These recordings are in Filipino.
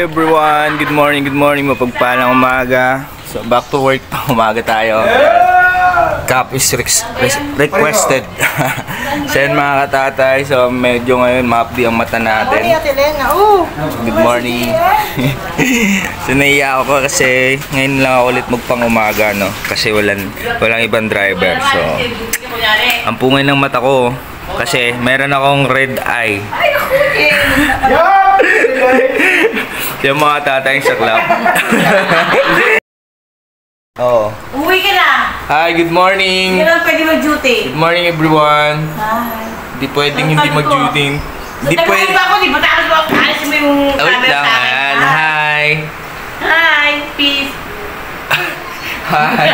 Everyone, good morning, mapagpalang umaga. So back to work pa, umaga tayo. Cup is requested. So yun mga katatay, so medyo ngayon maapdi ang mata natin. Good morning. So naiya ako kasi ngayon lang ako ulit magpang umaga, no? Kasi walang ibang driver. So ang pungay ng mata ko kasi meron akong red eye. Yung mga tatay sa club. Oh. Uwi ka na! Hi, good morning! Hindi ka pwede mag-duty. Good morning everyone! Hi! Hindi pwedeng hindi mag-duty. Hindi pwedeng... ako, di ba takot ko? Alis mo yung wait lang, ayan. Hi! Hi! Peace! Hi!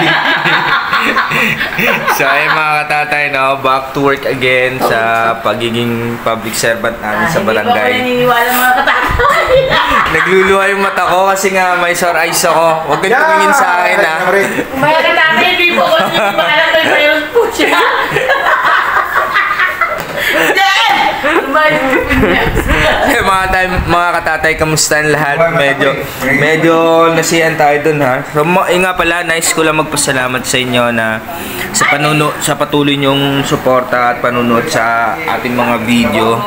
So ayun mga katatay, no? Back to work again sa pagiging public servant namin sa barangay. Hindi ba ako naniniwala mga katatay? Nagluluha yung mata ko kasi nga may sore eyes ako. Huwag kang tumingin sa akin, ha? Mga katatay, hindi po ko naniniwala may virus po siya. Mga katatay, kamusta ang lahat? Medyo nasiyan tayo dun, ha? So, nga pala, nice ko lang magpasalamat sa inyo na sa patuloy nyong suporta at panunood sa ating mga video.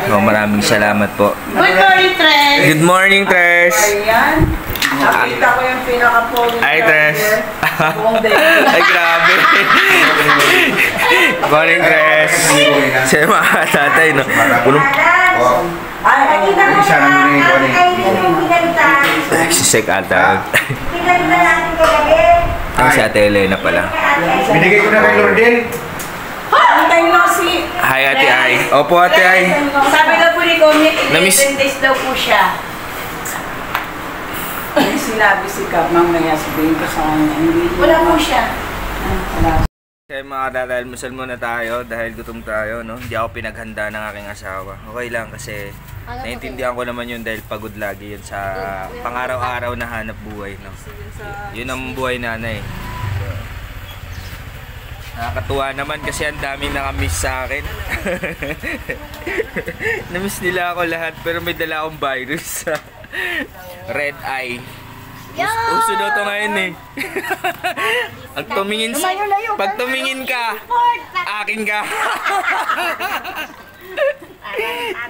So, maraming salamat po. Good morning, Tres! Good morning, Tres! Ayan. Nakita ko yung pinaka-pogi. Hi, Tres! Ay, grabe! Good morning, Tres! Sa mga katatay, no? Ay, nakita ko na. Sisek ata. Pinagda natin kagabi. Ang si Ate Elena pala. Binigay ko na kay Lordin. Antay mo si... Hi, Ate Ay. Opo, Ate Ay. Sabi daw po ni Comic, Namiss- 11 days daw po siya. Sinabi si Kap, mamaya sabihin ko sa kanya, hindi. Wala po siya. Wala. Kaya mga dadal, masal muna tayo dahil gutom tayo, no? Hindi ako pinaghanda ng aking asawa. Okay lang kasi naiintindihan ko naman yun dahil pagod lagi yun sa pang-araw-araw na hanap buhay, no? Yun ang buhay nanay. So, nakakatuwa naman kasi ang daming nakamiss sa akin. Namiss nila ako lahat pero may dala akong virus. Red eye. Uso daw ito ngayon eh. Pag tumingin ka, akin ka.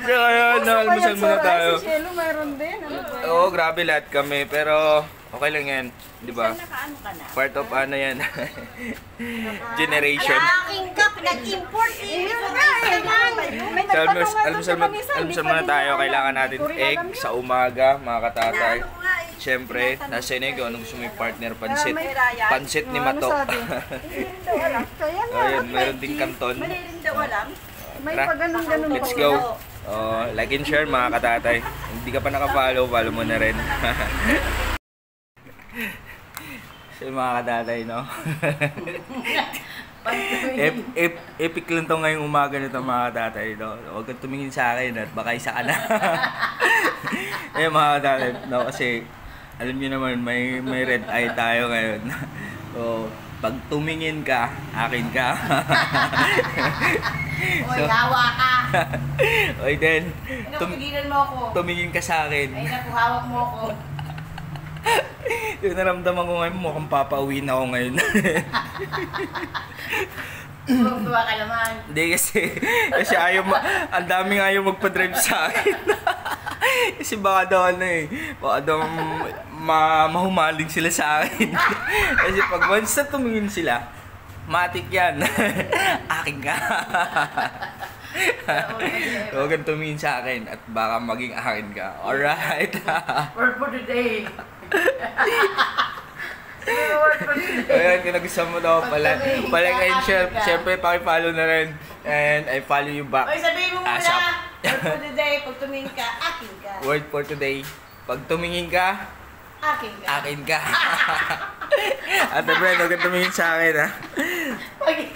So ayun, almusal muna tayo. Oo, grabe lahat kami. Pero okay lang yan. Diba? Part of ano yan. Generation. Aking ka, pinag-import So almusal muna tayo. Kailangan natin egg sa umaga, mga katatay. Siyempre, nasa inyo kung anong gusto mo yung partner, pansit. Pansit ni Mato. Ayun, meron din kanton. Tara, let's go. Like and share mga katatay. Hindi ka pa nakapollow, follow mo na rin. So mga katatay, no? Epic lang to ngayong umaga nito mga katatay, no? Huwag kang tumingin sa akin at baka isa ka na. Eh mga katatay, no? Kasi alam niyo naman may red eye tayo ngayon. So pag tumingin ka, akin ka. Oy, hawa ka. Oy, then Pigilan mo ako. tumingin ka sa akin. Ay, naku, hawak mo ako. Yung naramdaman ko ngayon, mukhang papauwi na ako ngayon. Tuwa ka naman. Hindi kasi ang daming ayaw magpa-drive sa akin. Kasi baka daw baka daw mahumaling sila sa akin. Kasi pag once na tumingin sila, matik yan. Akin ka. Huwag kang tumingin sa akin at baka maging akin ka. Alright. Word for today. Ayan, kung nagustuhan mo daw pala and share, syempre paki-follow na rin. And I follow you back. Oy, sabihin mo muna. Word for today, pag tumingin ka, akin ka. Word for today. Pag tumingin ka, Akin ka. akin ka. At Brent, huwag kang tumingin sa akin, ha? Okay.